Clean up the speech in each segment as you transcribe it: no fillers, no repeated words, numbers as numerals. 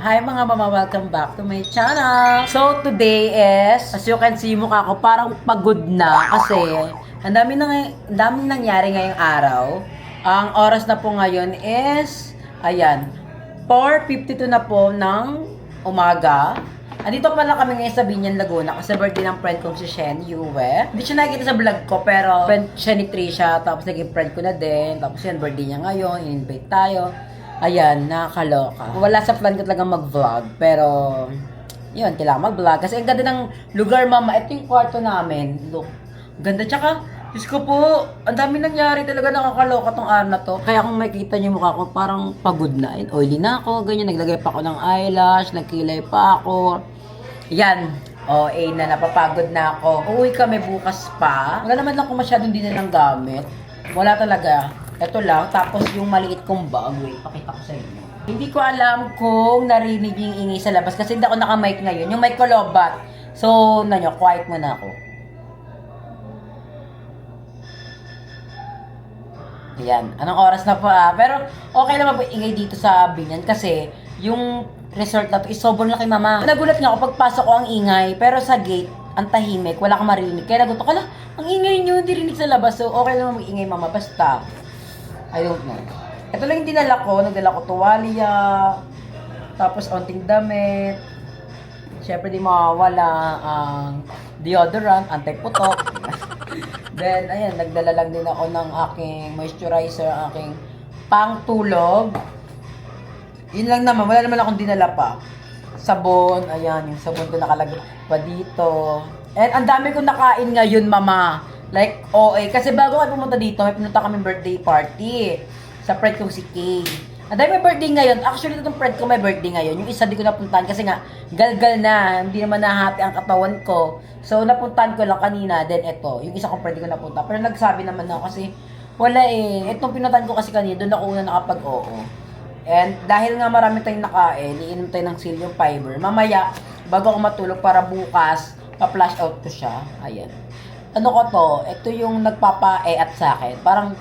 Hi mga mama, welcome back to my channel. So today is, as you can see, mukha ko parang pagod na kasi ang daming nangyari ngayong araw. Ang oras na po ngayon is, ayan, 4:52 na po ng umaga. Andito pala kami ngayon sa Binyan, Laguna kasi birthday ng friend kong si Shen Yue. Hindi siya nakikita sa vlog ko pero friend siya ni Trisha, tapos naging friend ko na din. Tapos yan, birthday niya ngayon, in-invite tayo. Ayan, nakakaloka. Wala sa plan ko talaga mag-vlog, pero yun, kailangan mag-vlog. Kasi ang ganda ng lugar, mama. Ito yung kwarto namin. Look, ganda. Tsaka, Diyos ko po, ang dami nangyari talaga, nakakaloka tong araw na to. Kaya kung makikita niyo yung mukha ko, parang pagod na. Oily na ako, ganyan. Naglagay pa ako ng eyelash, nagkilay pa ako. Yan. Napapagod na ako. Uuwi kami bukas pa. Wala naman lang kung masyadong din ng gamit. Wala talaga. Ito lang, tapos yung maliit kong bag, wait, pakita ko sa inyo. Hindi ko alam kung narinig yung ingay sa labas kasi hindi ako naka-mic ngayon. Yung mic ko lobat. So, quiet muna ako. Ayan, anong oras na pa? Pero okay naman po ingay dito sa Binyan kasi yung resort na to is sobrang laki, mama. Nagulat nga ako pagpasok ko ang ingay, pero sa gate, ang tahimik, wala kang marinig. Kaya nagulat ko, ang ingay nyo, hindi rinig sa labas. So, okay naman mag-ingay, mama. Basta, I don't know. Ito lang yung dinala ko. Nagdala ko tuwalya. Tapos onting damit. Siyempre di mawawala ang deodorant, anti-putok. Then, ayan, nagdala lang din ako ng aking moisturizer, aking pangtulog. Yun lang naman. Wala naman akong dinala pa. Sabon. Ayan, yung sabon ko nakalagay pa dito. And ang dami kong nakain ngayon, mama. Like, kasi bago kayo pumunta dito, may pinunta kami birthday party sa friend kong si Kay. Ang dami may birthday ngayon. Actually, itong friend ko may birthday ngayon. Yung isa di ko napuntahan kasi nga, galgal na. Hindi naman nahati ang katawan ko. So, napuntahan ko lang kanina. Then, ito. Yung isa kong friend ko napunta. Pero nagsabi naman ako kasi, wala eh. Itong pinuntahan ko kasi kanina, doon ako una nakapag-oo. And, dahil nga marami tayong nakain, iinom tayo ng psyllium fiber. Mamaya, bago ako matulog para bukas, pa-flash out ko siya. Ayan. Ano ko to, ito yung nagpapa-e-at sa akin. Parang,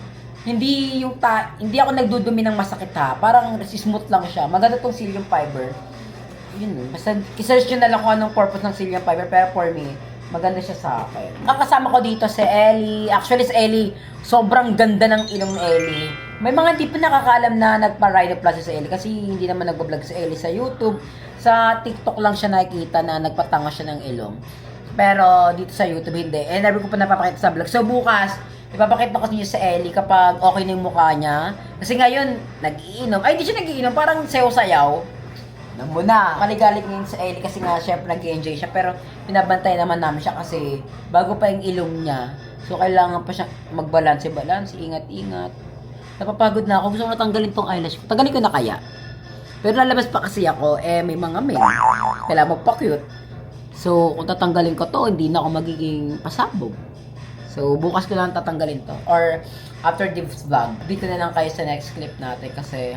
hindi ako nagdudumi ng masakit ha. Parang smooth lang siya. Maganda tong psyllium fiber. Yun, basta isearch nyo na lang kung anong purpose ng psyllium fiber. Pero for me, maganda siya sa akin. Ang kasama ko dito si Ellie. Actually, si Ellie, sobrang ganda ng ilong ni Ellie. May mga hindi pa nakakaalam na nagpa-rhinoplasty si Ellie. Kasi hindi naman nag-vlog si Ellie sa YouTube. Sa TikTok lang siya nakikita na nagpatanga siya ng ilong. Pero dito sa YouTube hindi. And never ko pa napapakita sa vlog. So bukas, ipapakita ko sa inyo sa Ellie kapag okay na yung mukha niya. Kasi ngayon, nag-iinom. Ay, di siya nag-iinom. Parang sayaw-sayaw. Nang muna. Maligalig ngayon sa Ellie kasi nga, syempre nag-enjoy siya. Pero pinabantay naman namin siya kasi bago pa yung ilong niya. So kailangan pa siya magbalanse-balanse, ingat-ingat. Napapagod na ako. Gusto ko natanggalin tong eyelash ko. Tanggalin ko na kaya. Pero lalabas pa kasi ako, may mga men. Kailangan magpa-cute. So, kung tatanggalin ko to, hindi na ako magiging pasabog. So, bukas ko lang tatanggalin to. Or, after this vlog, dito na lang kayo sa next clip natin kasi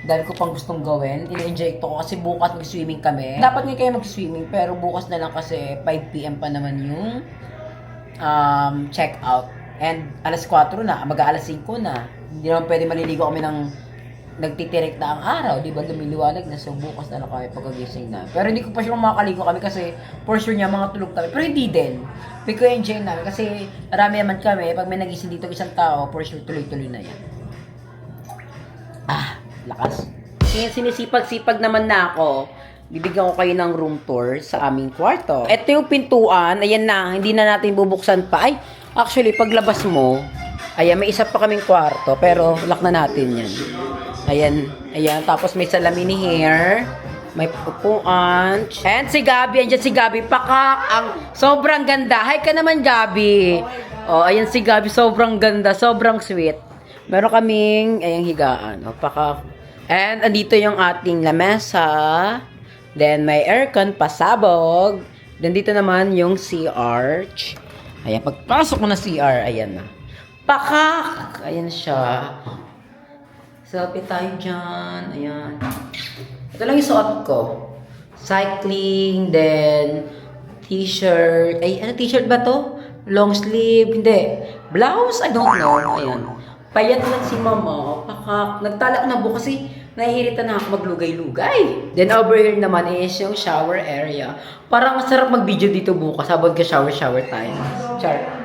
dahil ko pang gustong gawin. I-enjoy ko kasi bukas mag-swimming kami. Dapat nga kayo mag-swimming, pero bukas na lang kasi 5 PM pa naman yung check out. And alas 4 na, mag-aalas 5 na. Hindi naman pwede maliligo kami ng nagtitirik na ang araw, di ba? Lumiliwanag na. So, bukas na lang kami pagkagising na. Pero hindi ko pa sure makakaligo kami kasi for sure niya, mga tulog kami. Pero hindi din. Because enjoy namin. Kasi marami naman kami. Pag may nagising dito isang tao, for sure tuloy-tuloy na yan. Lakas. Sinisipag-sipag naman na ako. Bibigyan ko kayo ng room tour sa aming kwarto. Ito yung pintuan. Ayan na. Hindi na natin bubuksan pa. Ay, actually, paglabas mo, ayan, may isa pa kaming kwarto. Pero lock na natin yan. Ayan, tapos may salamin ni hair, may upuan, and si Gabi, andyan si Gabi, pakak, ang sobrang ganda. Hi ka naman, Gabi. Ayan si Gabi, sobrang ganda, sobrang sweet. Meron kaming, ayang higaan, pakak. And, andito yung ating lamesa, then may aircon, pasabog, then dito naman yung CR. Ayan, pagpasok mo na CR, ayan na. Pakak! Ayan siya. Selfie tayo dyan. Ayan. Ito lang yung suot ko. Cycling, then t-shirt. Ay, ano t-shirt ba to? Long sleeve? Hindi. Blouse? I don't know. Ayan. Payat lang si mama. Pakak. Nagtala ko na buo kasi nahihirita na ako maglugay-lugay. Then over here naman is yung shower area. Parang masarap mag-video dito bukas habang ka shower tayo. Char.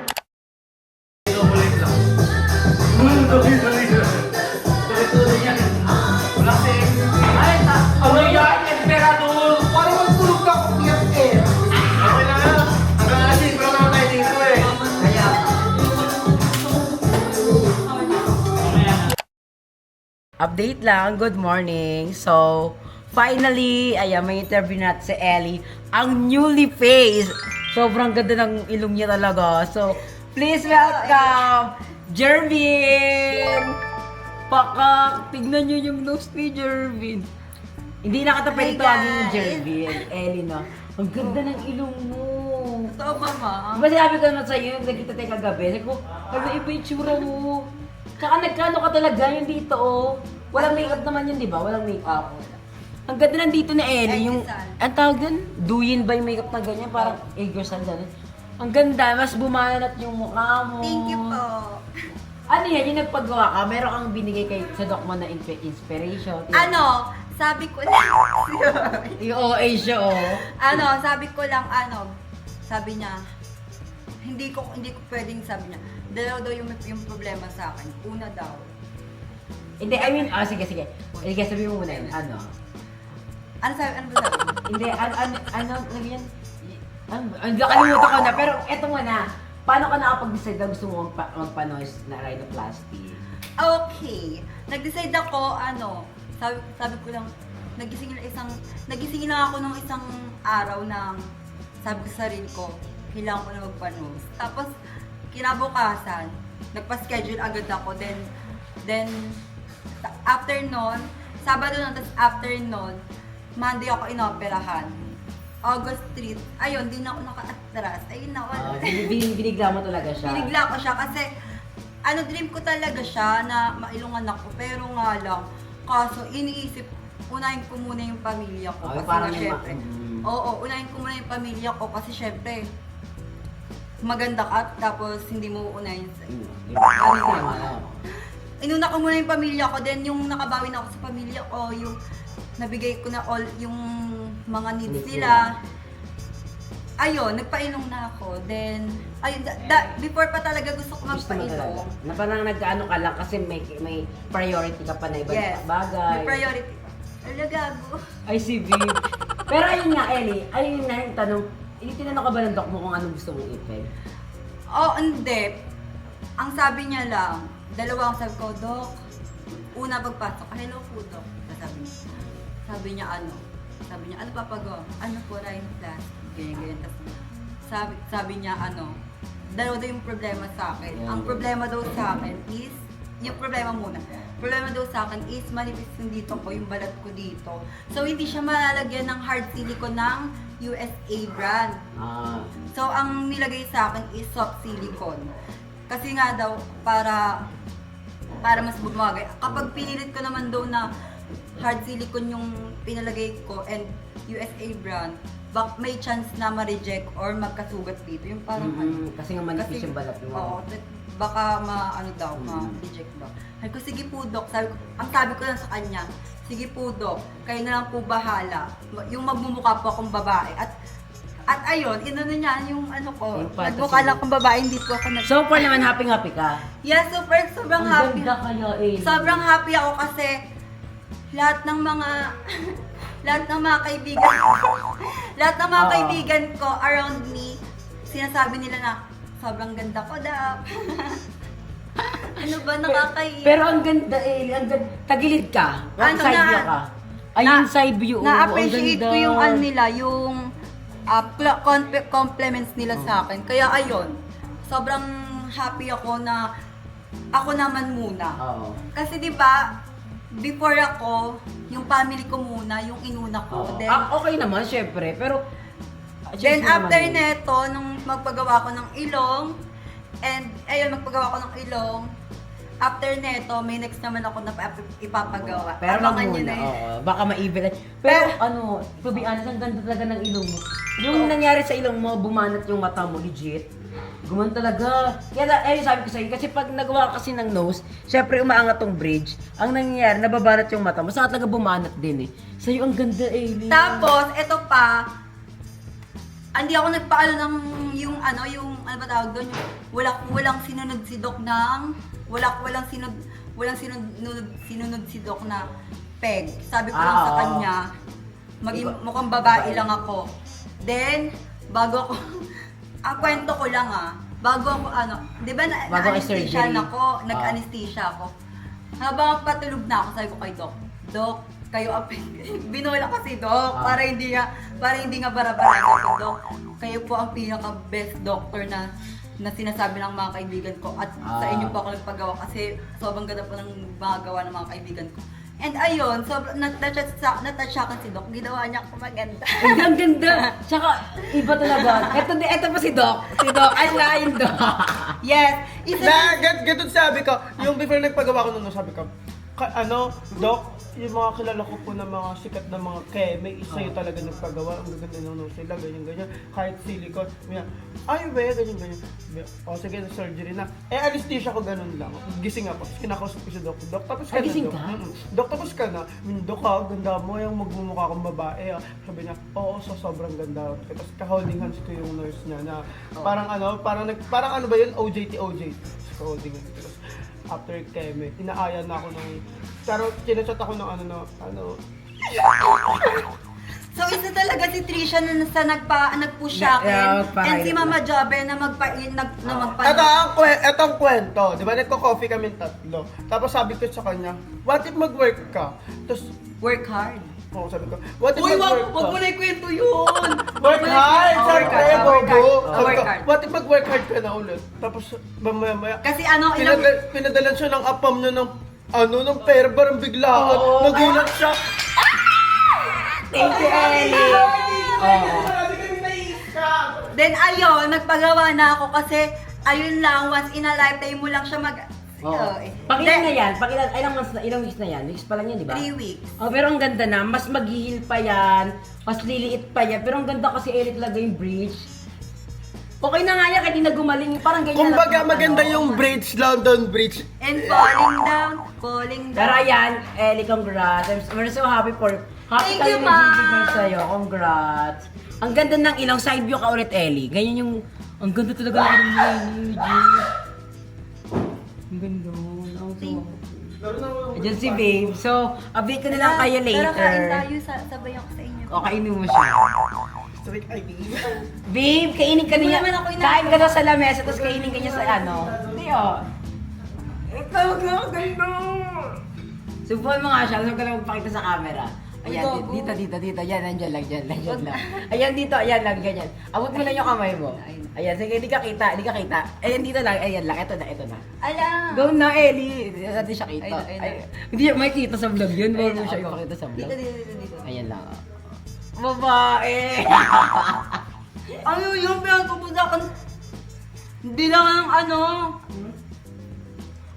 Update lang, good morning. So, finally, ayan, may interview natin si Ellie. Ang newly face. Sobrang ganda ng ilong niya talaga. So, please welcome, Jervin! Pakak, tignan niyo yung nose ni Jervin. Hindi na kita pwede tawagin yung Jervin. Ellie na. Ang ganda ng ilong mo. Totoo ba, ma? Diba sinabi ko naman sa'yo, yung nagkita tayo kagabi, sabi ko, ano iba yung tsura mo? Tsaka nagkano ka talaga yung dito, oh. Walang makeup naman yun, di ba? Walang makeup. Ang ganda nandito na Ellie, yung, ang tawag dun, duyin ba yung makeup na ganyan? Parang Eggersan dyan. Ang ganda, mas bumanat yung mukha mo. Thank you po. Ano yan, yung nagpagawa ka, meron kang binigay kay sa doc mo na inspiration. Ano, sabi ko lang, Yung OA siya, oh. sabi ko lang, sabi niya, hindi ko pwedeng sabi niya, dalawa daw yung problema sa akin. Una daw. Hindi, I mean, sige. Sige, sabi mo muna yun, ano? Ano ba sabi? Hindi, ano yan? Nakalimutan ko na, pero eto muna. Paano ka nakapag-decide na gusto mo magpa-noise na rhinoplasty? Okay. Nag-decide ako, sabi ko lang, nagising lang ako ng isang araw na sabi ko sa sarili ko, kailangan ko na magpa-nose. Tapos, kinabukasan, nagpa-schedule agad ako. Then, after nun, Sabado na, tapos after nun, Monday ako inoperahan. August 3, ayun, di na ako naka-atras. Ayun na, wala. Binigla mo talaga siya? Binigla ko siya kasi, dream ko talaga siya na mailungan ako. Pero nga lang, kaso iniisip, unahin ko muna yung pamilya ko. Ay, Kasi parang nga, syempre, unahin ko muna yung pamilya ko kasi syempre, maganda ka tapos hindi mo unahin sa inuna ko muna yung pamilya ko, then yung nakabawi na ako sa pamilya ko, yung nabigay ko na all yung mga needs nila. Ayun, nagpailong na ako. Then, ayun, before pa talaga gusto ko magpailong. Na parang nagkaano ka lang kasi may priority ka pa na ibang bagay. May priority. Ala, gago. Ay, si V. Pero ayun nga, Ellie, ayun na yung tanong, tinanong ka ba ng doc mo kung anong gusto mong ipin? Hindi. Ang sabi niya lang, dalawa ang sabi ko, Doc, una pagpasok, hello po, Doc. Sabi niya, ano papagawa? Ano po, rhinoplasty? Ganyan. Tapos sabi niya, dalawa daw yung problema sa akin. Ang problema daw sa akin is, yung problema daw sa akin is manipis yung dito ko, yung balat ko dito. So, hindi siya malalagyan ng hard silicone ng USA brand. So, ang nilagay sa akin is soft silicone. Kasi nga daw, para mas bumagay. Kapag pinilit ko naman daw na hard silicone yung pinalagay ko and USA brand, may chance na ma-reject or magkasugat dito. Yung parang kasi nga manipis yung balat mo. Oo, baka ma-reject daw. Sabi ko, sige po, Doc. Ang sabi ko lang sa kanya, sige po, Doc, kayo na lang po bahala. Yung magmumukha po akong babae. At ayun, inano niya yung nagmukha lang akong babae, hindi po ako So far naman, happy ka? Yes, sobrang happy. Ang ganda kaya, Ellie. Sobrang happy ako kasi lahat ng mga kaibigan ko around me, sinasabi nila na sobrang ganda ko daw. Ano ba, nakakaiyak. Pero ang ganda, Ellie, ang ganda. Tagilid ka. Side view ka. Ayun, side view. Na-appreciate ko yung nila, yung compliments nila sa akin. Kaya ayun, sobrang happy ako na ako naman muna. Kasi 'di ba, before ako, yung family ko muna, yung inuna ko. Then, okay naman, syempre. Pero, then after neto, nung magpagawa ko ng ilong, and ayun, magpagawa ko ng ilong, after neto, may next naman ako na ipapagawa. Pero Abangan lang nyo muna, na yun. baka ma-evil. Pero to be honest, ang ganda talaga ng ilong mo. Yung nangyari sa ilong mo, bumanat yung mata mo, legit. Guman talaga. Kaya sabi ko sa'yo, kasi pag nagawa ka kasi ng nose, syempre umaangat tong bridge. Ang nangyayari, nababanat yung mata mo. Saka talaga bumanat din eh. Sa'yo ang ganda eh. Tapos, eto pa, hindi ako nagpaalo ng yung ano ba tawag doon? Walang sinunod si Doc ng, walang sinunod si Doc na peg. Sabi ko lang sa oo. kanya, mukhang babae lang ako. Then, bago ako, kwento ko lang bago ako di ba Bago ang na-anesthesia surgery. ako, nag-anesthesia ako. Habang patulog na ako, sabi ko kay Doc, Doc, kayo binola ko si Doc para hindi nga bara-bara si Doc. Kayo po ang pinaka best doctor na sinasabi ng mga kaibigan ko at sa inyo po ako nagpagawa kasi sobrang ganda po ng mga gawa ng mga kaibigan ko. And ayun, natouchakan si Doc, ginawa niya ako maganda. Ang ganda. Tsaka, iba talaga. Ito pa si Doc. Si Doc, ay lain Doc. Yes! Isa Ganun sabi ko, yung before nagpagawa ko nun, sabi ko, Doc, yung mga kilala ko po na mga sikat na mga keme, isa yung talaga nagpagawa, ang gaganda ng nose nila, ganyan-ganyan, kahit silicone, ay ganyan-ganyan. O sige, surgery na. Anesthesia ko ganun lang. Gising ako, kinakausap ko si Doc, tapos ka na, gising Doc. ka? Doc, tapos ka na. Doc, ganda mo, yung magmumukha kong babae. Sabi niya, oo, sobrang ganda. Tapos ka-holding hands ko yung nurse niya na parang ano ba yun? OJT. Ka-holding hands. Tapos after keme, inaaya na ako ng, pero kinachat ako ng So isa talaga si Trisha na nag-push sa akin. Yeah, And si magpahirap Mama Jobe na magpa Ito ang kwento, di ba nagko-coffee kami tatlo. Tapos sabi ko sa kanya, what if mag-work ka? Tapos, work hard. sabi ko, what if Uy, mag-work wag mo ka? na ikwento yun! Work hard! Oh, Siyempre, work hard, bobo! work Sabi ko, hard. what if mag-work hard ka na ulit? Tapos, mamaya-maya, Kasi ilang... pinadalan siya ng apam na ng pera, barang biglaan. Oo. Nagulat siya. Thank you, Ellie. Then ayun, nagpagawa na ako kasi ayun lang, once in a lifetime mo lang siya Pakilan na yan. Pakilan, ilang weeks na yan? Weeks pa lang yan, di ba? 3 weeks. Oh, pero ang ganda na. Mas maghihil pa yan. Mas liliit pa yan. Pero ang ganda kasi Ellie talaga yung bridge. Okay na nga yan, kahit di na gumaling. Parang ganyan. Kumbaga, lang. maganda yung bridge, London Bridge. And falling down. Pero ayan, Ellie, congrats. We're so happy Thank tayo you, Ma. nag-give sa'yo. Congrats. Ang ganda ng ilong. Side view ka ulit, Ellie. Ganyan yung... Ang ganda talaga ng ilong. Ang ganda. Ayan si Babe. So, update ko na lang kayo later. Pero kain tayo, sabay ako sa inyo. O, kainin mo siya. Sweet ID. Babe, kainin ka Hindi niya. naman ako inaano. Kain ka daw sa lamesa, tapos kainin ka niya sa ano. Hindi, oh. Ito nga, ganda. Subuhan mo nga siya, alam ka lang magpakita sa camera. Ayan, dito. Ayan, nandiyan lang. Ayan, dito, ayan lang, ganyan. Abot mo lang yung kamay mo. Ayan, sige, hindi ka kita. Ayan, dito lang, ayan lang. Ito na. Alam. Go na, Ellie. Hindi natin siya kita. Ayun. Hindi siya makikita sa vlog yun. Huwag mo Ayun, siya ako. ipakita sa vlog. Dito. Ayan lang. Babae. Ano yung pinagpupudakan? Hindi lang ang ano.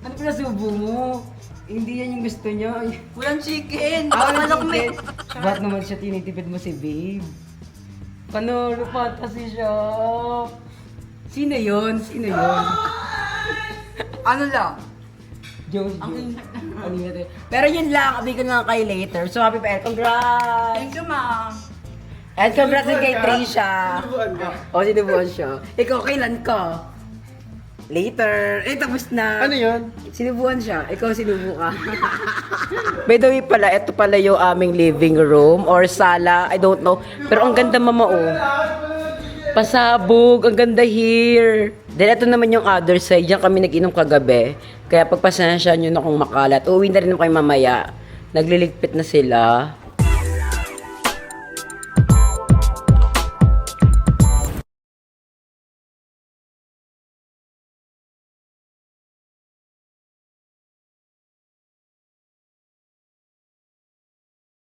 Ano pinasubo mo? Hindi yan yung gusto niya. Walang chicken. Manok Manok may... Ba't naman siya tinitipid mo si Babe? Panalo fantasy siya. Sino yun? Ano lang? Josie. Ano yun? Pero yun lang, update ko na lang kayo later. So happy pa, congrats! Thank you, Ma. And congrats din kay Trisha. Sinubuan ka? O, sinubuan siya. Ikaw, kailan ka? Later. Tapos na. Ano yun? Sinubuan siya. Ikaw sinubu ka. By the way pala, ito pala yung aming living room or sala. I don't know. Pero ang ganda mama oh. Pasabog. Ang ganda here. Then ito naman yung other side. Diyan kami nag-inom kagabi. Kaya pagpasensya nyo na kung makalat. Uwi na rin kayo mamaya. Nagliligpit na sila.